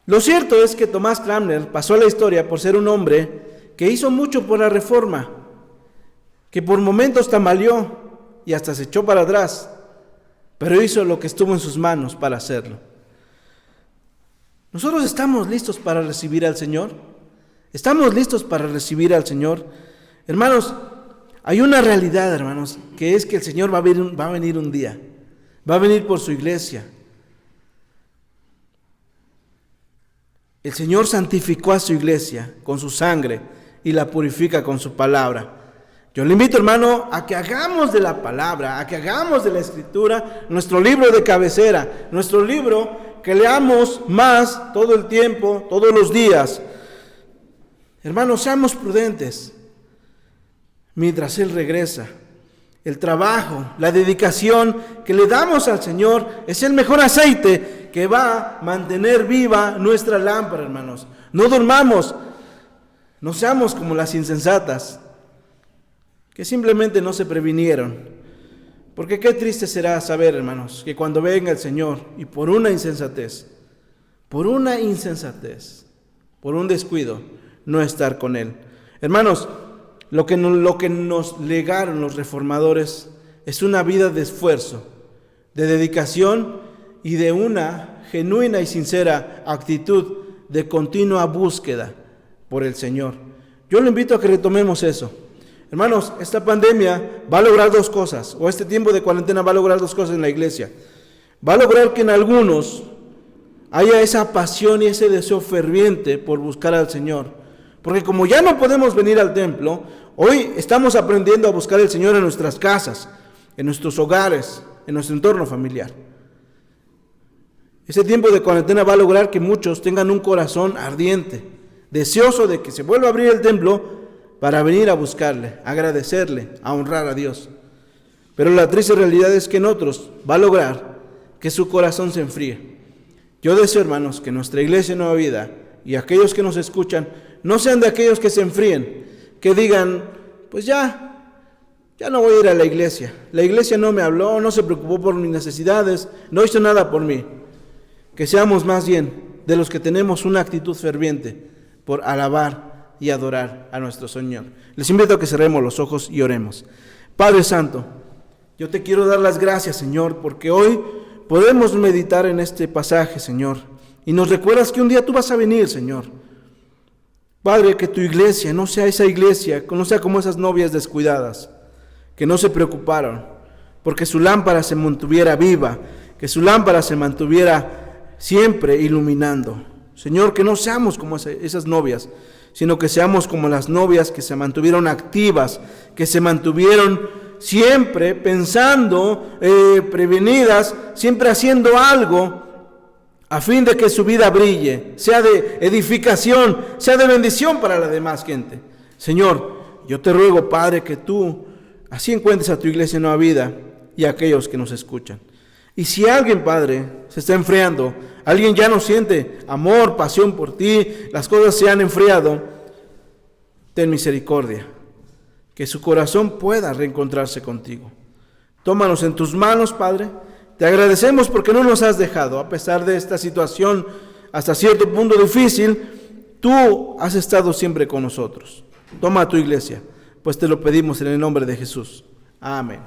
Lo cierto es que Tomás Cranmer pasó a la historia por ser un hombre que hizo mucho por la reforma, que por momentos tambaleó y hasta se echó para atrás, pero hizo lo que estuvo en sus manos para hacerlo. ¿Nosotros estamos listos para recibir al Señor? ¿Estamos listos para recibir al Señor? Hermanos, hay una realidad, hermanos, que es que el Señor va a venir un día. Va a venir por su iglesia. El Señor santificó a su iglesia con su sangre y la purifica con su palabra. Yo le invito, hermano, a que hagamos de la palabra, a que hagamos de la Escritura nuestro libro de cabecera, nuestro libro que leamos más todo el tiempo, todos los días. Hermanos, seamos prudentes mientras Él regresa. El trabajo, la dedicación que le damos al Señor es el mejor aceite que va a mantener viva nuestra lámpara, hermanos. No durmamos, no seamos como las insensatas, que simplemente no se previnieron. Porque qué triste será saber, hermanos, que cuando venga el Señor y por una insensatez, por un descuido, no estar con Él. Hermanos, lo que nos legaron los reformadores es una vida de esfuerzo, de dedicación y de una genuina y sincera actitud de continua búsqueda por el Señor. Yo le invito a que retomemos eso. Hermanos, esta pandemia va a lograr dos cosas, o este tiempo de cuarentena va a lograr dos cosas en la iglesia. Va a lograr que en algunos haya esa pasión y ese deseo ferviente por buscar al Señor. Porque como ya no podemos venir al templo, hoy estamos aprendiendo a buscar al Señor en nuestras casas, en nuestros hogares, en nuestro entorno familiar. Ese tiempo de cuarentena va a lograr que muchos tengan un corazón ardiente, deseoso de que se vuelva a abrir el templo para venir a buscarle, a agradecerle, a honrar a Dios. Pero la triste realidad es que en otros va a lograr que su corazón se enfríe. Yo deseo, hermanos, que nuestra iglesia Nueva Vida y aquellos que nos escuchan no sean de aquellos que se enfríen, que digan, pues ya no voy a ir a la iglesia no me habló, no se preocupó por mis necesidades, no hizo nada por mí. Que seamos más bien de los que tenemos una actitud ferviente por alabar y adorar a nuestro Señor. Les invito a que cerremos los ojos y oremos. Padre Santo, yo te quiero dar las gracias, Señor, porque hoy podemos meditar en este pasaje, Señor, y nos recuerdas que un día tú vas a venir, Señor. Padre, que tu iglesia no sea esa iglesia, no sea como esas novias descuidadas, que no se preocuparon porque su lámpara se mantuviera viva, que su lámpara se mantuviera siempre iluminando. Señor, que no seamos como esas novias, sino que seamos como las novias que se mantuvieron activas, que se mantuvieron siempre pensando, prevenidas, siempre haciendo algo a fin de que su vida brille, sea de edificación, sea de bendición para la demás gente. Señor, yo te ruego, Padre, que tú así encuentres a tu iglesia Nueva Vida y a aquellos que nos escuchan. Y si alguien, Padre, se está enfriando, alguien ya no siente amor, pasión por ti, las cosas se han enfriado, ten misericordia, que su corazón pueda reencontrarse contigo. Tómanos en tus manos, Padre. Te agradecemos porque no nos has dejado, a pesar de esta situación hasta cierto punto difícil, tú has estado siempre con nosotros. Toma a tu iglesia, pues te lo pedimos en el nombre de Jesús. Amén.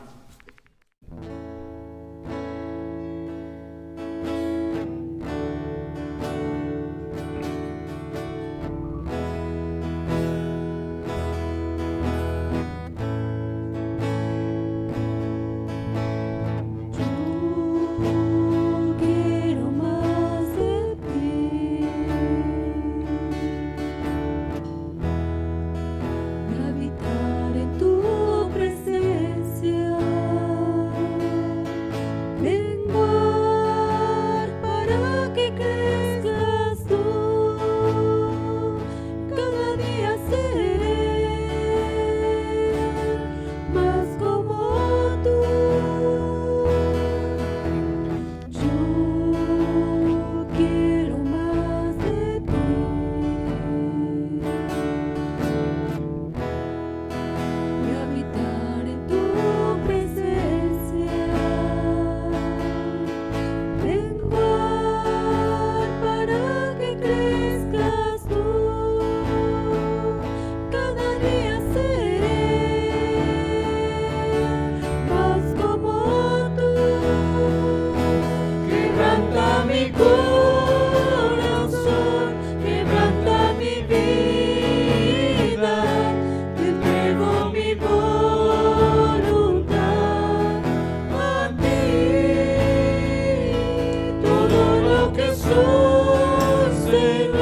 Que soy, Señor.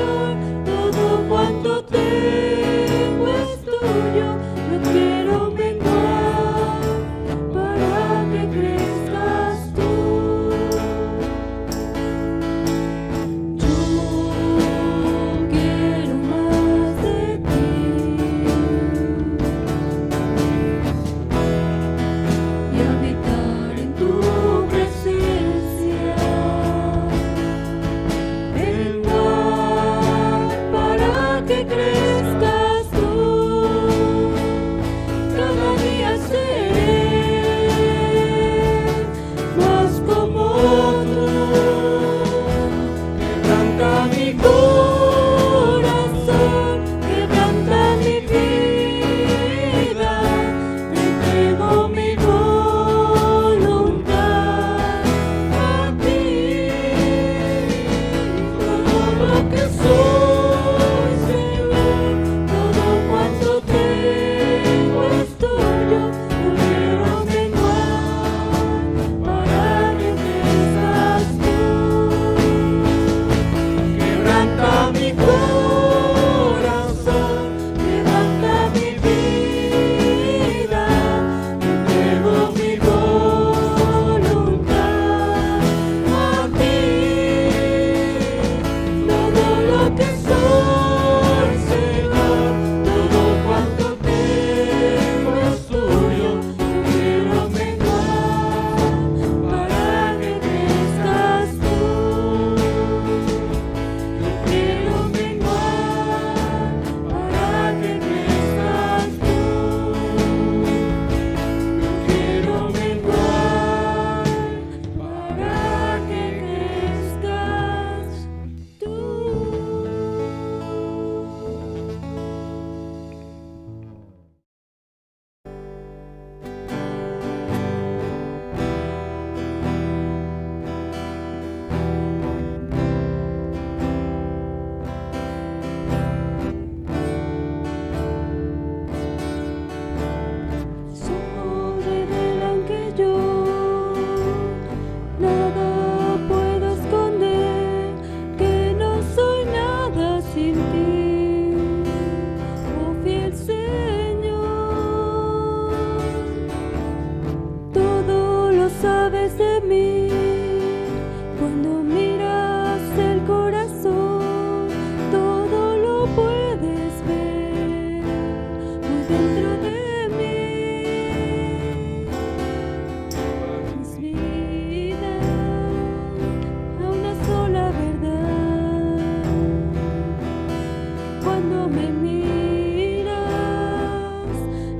Cuando me miras,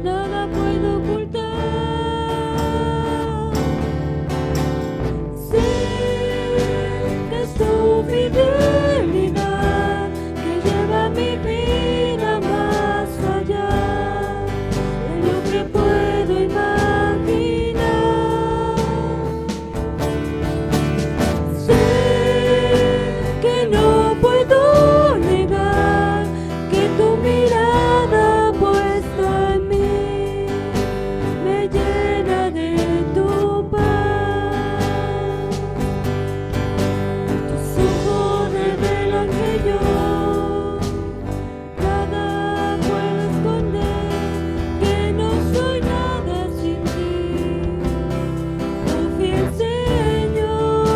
nada puedo ocultar. Sé que es tu fidelidad que lleva mi vida más allá de lo que puedo imaginar. Sé que no puedo negar que tu mirada puesta en mí me llena de tu paz. Tus ojos revelan que yo nada puedo esconder, que no soy nada sin ti, oh fiel Señor.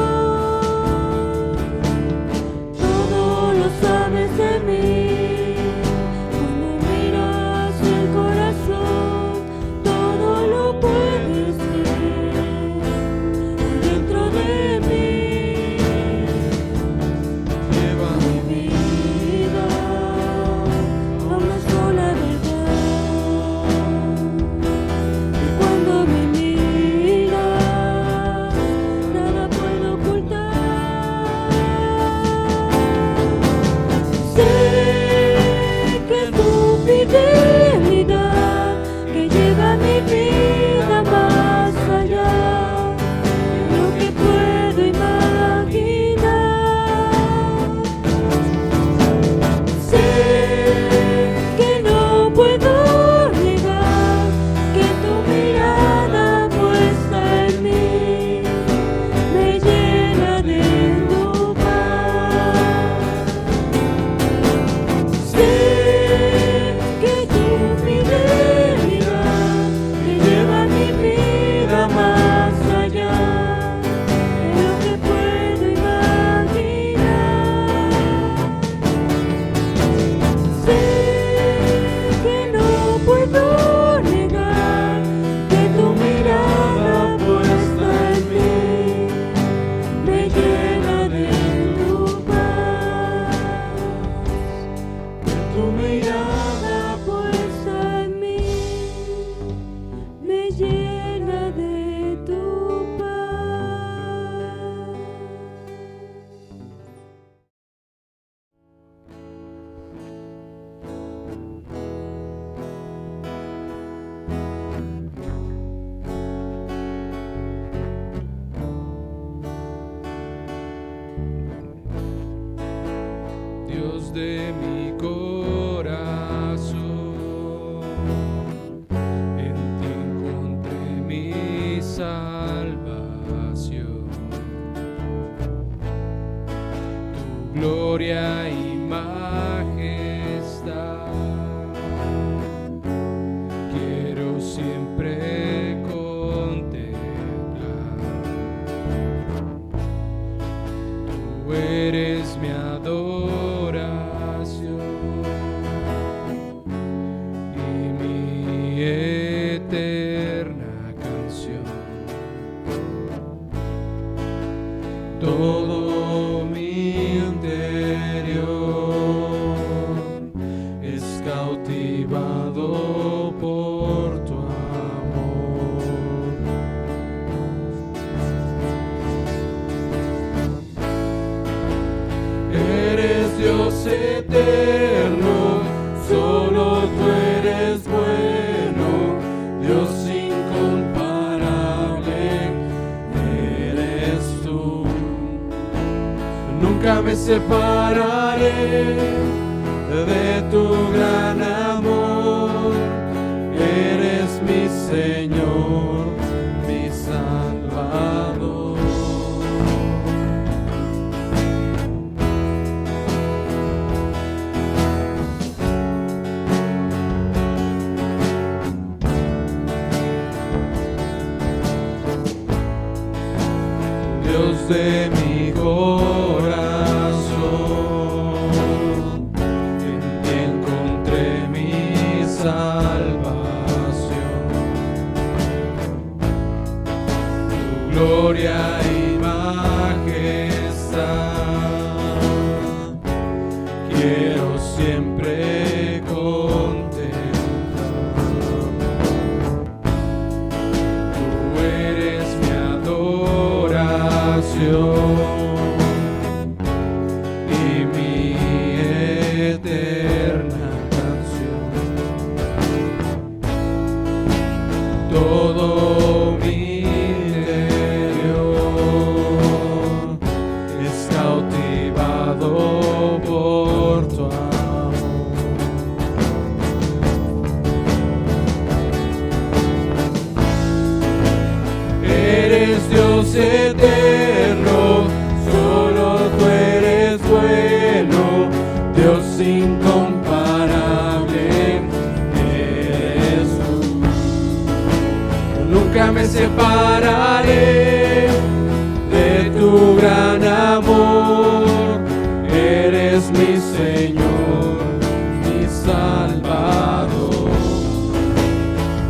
Todo lo sabes de mí, cuando miras el corazón, todo lo puedes ver dentro de mí. Lleva Mi vida a una sola verdad. Y cuando me miras, nada puedo ocultar. Sé que es tu fidelidad que lleva mi vida más allá de lo que puedo imaginar. Sé que no puedo negar que tu mirada puesta en mí me llena de tu paz. Sé que tu fidelidad que lleva mi vida más allá de lo que puedo imaginar. Sé que no puedo negar que tu mirada puesta en mí me llena de tu paz. Que tu mirada puesta en mí me llena de tu paz. Dios de mi corazón, en ti encontré mi salvación. Tu gloria y majestad quiero siempre contemplar. Tú eres mi adoración y mi eterna canción. Todo mi interior es cautivado por tu amor. Eres Dios eterno, solo tú eres bueno, Dios incomparable eres tú. Nunca me separaré de tu gran amor, eres mi Señor, mi Salvador. Dios de mi corazón, en ti encontré mi salvación. Tu gloria y majestad quiero siempre eterno, solo tú eres bueno, Dios incomparable eres tú. Nunca me separaré de tu gran amor, eres mi Señor, mi Salvador.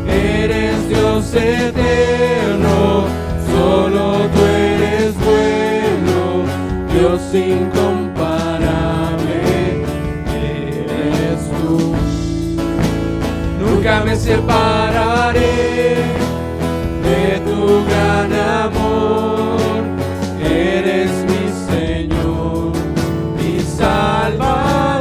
Eres Dios eterno, solo tú eres bueno, Dios incomparable eres tú. Nunca me separaré de tu gran amor, eres mi Señor, mi Salvador.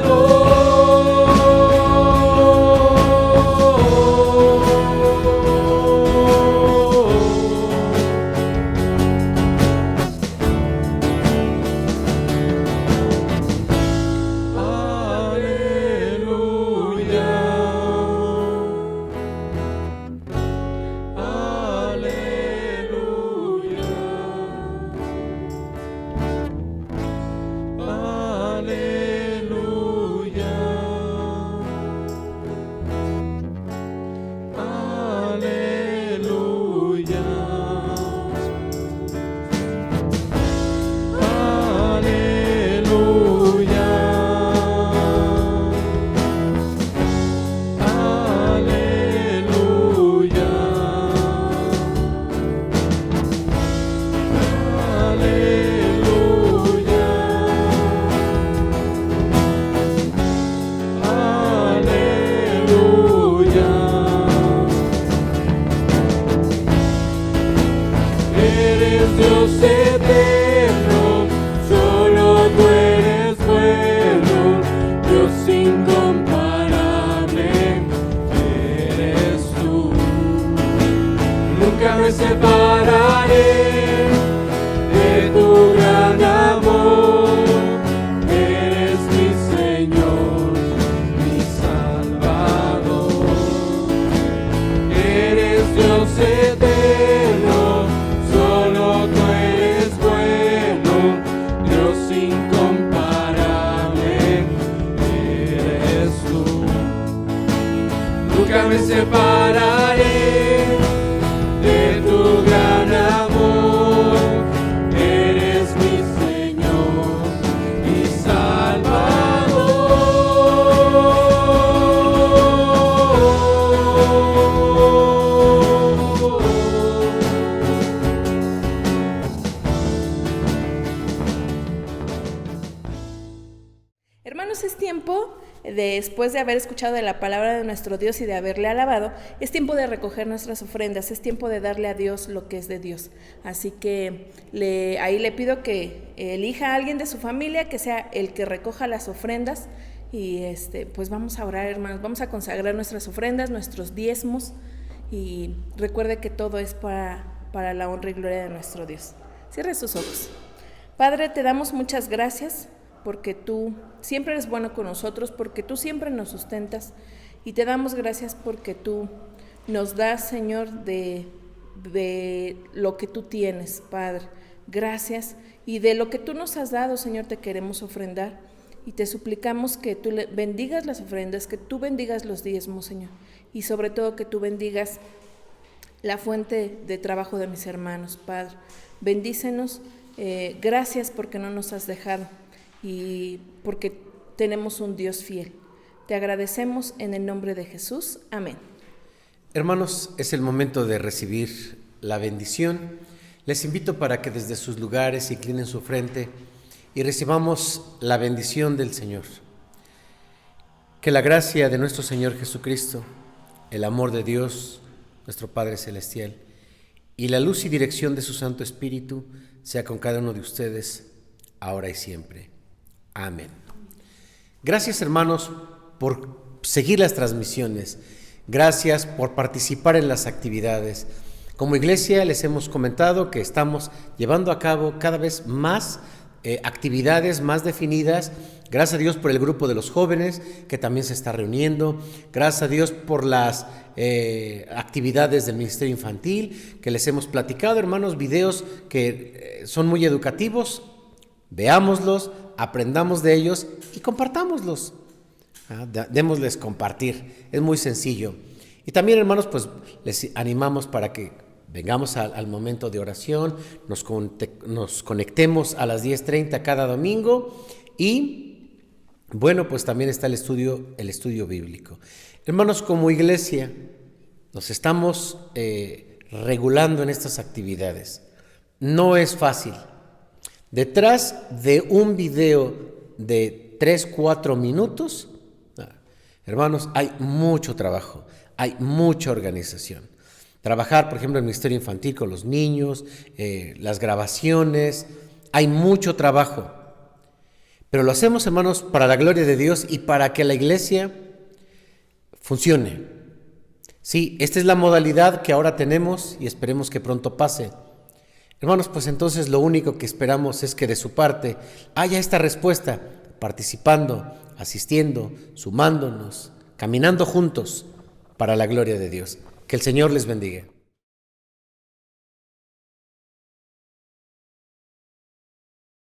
Después de haber escuchado de la palabra de nuestro Dios y de haberle alabado, es tiempo de recoger nuestras ofrendas, es tiempo de darle a Dios lo que es de Dios. Así que ahí le pido que elija a alguien de su familia que sea el que recoja las ofrendas y pues vamos a orar, hermanos, vamos a consagrar nuestras ofrendas, nuestros diezmos y recuerde que todo es para la honra y gloria de nuestro Dios. Cierre sus ojos. Padre, te damos muchas gracias porque tú siempre eres bueno con nosotros, porque tú siempre nos sustentas y te damos gracias porque tú nos das, Señor, de lo que tú tienes, Padre. Gracias. Y de lo que tú nos has dado, Señor, te queremos ofrendar y te suplicamos que tú bendigas las ofrendas, que tú bendigas los diezmos, Señor, y sobre todo que tú bendigas la fuente de trabajo de mis hermanos, Padre. Bendícenos. Gracias porque no nos has dejado y porque tenemos un Dios fiel. Te agradecemos en el nombre de Jesús. Amén. Hermanos, es el momento de recibir la bendición. Les invito para que desde sus lugares inclinen su frente y recibamos la bendición del Señor. Que la gracia de nuestro Señor Jesucristo, el amor de Dios, nuestro Padre Celestial, y la luz y dirección de su Santo Espíritu sea con cada uno de ustedes, ahora y siempre. Amén. Gracias, hermanos, por seguir las transmisiones. Gracias por participar en las actividades. Como iglesia les hemos comentado que estamos llevando a cabo cada vez más actividades más definidas Gracias a Dios por el grupo de los jóvenes que también se está reuniendo. Gracias a Dios por las actividades del Ministerio Infantil que les hemos platicado, hermanos, videos que son muy educativos. Veámoslos, aprendamos de ellos y compartámoslos. Démosles compartir, es muy sencillo. Y también, hermanos, pues les animamos para que vengamos al momento de oración, nos conectemos a las 10:30 cada domingo y, bueno, pues también está el estudio bíblico. Hermanos, como iglesia nos estamos regulando en estas actividades. No es fácil. Detrás de un video de 3-4 minutos, hermanos, hay mucho trabajo, hay mucha organización. Trabajar, por ejemplo, en el Ministerio Infantil con los niños, las grabaciones, hay mucho trabajo. Pero lo hacemos, hermanos, para la gloria de Dios y para que la iglesia funcione. Sí, esta es la modalidad que ahora tenemos y esperemos que pronto pase. Hermanos, pues entonces lo único que esperamos es que de su parte haya esta respuesta, participando, asistiendo, sumándonos, caminando juntos para la gloria de Dios. Que el Señor les bendiga.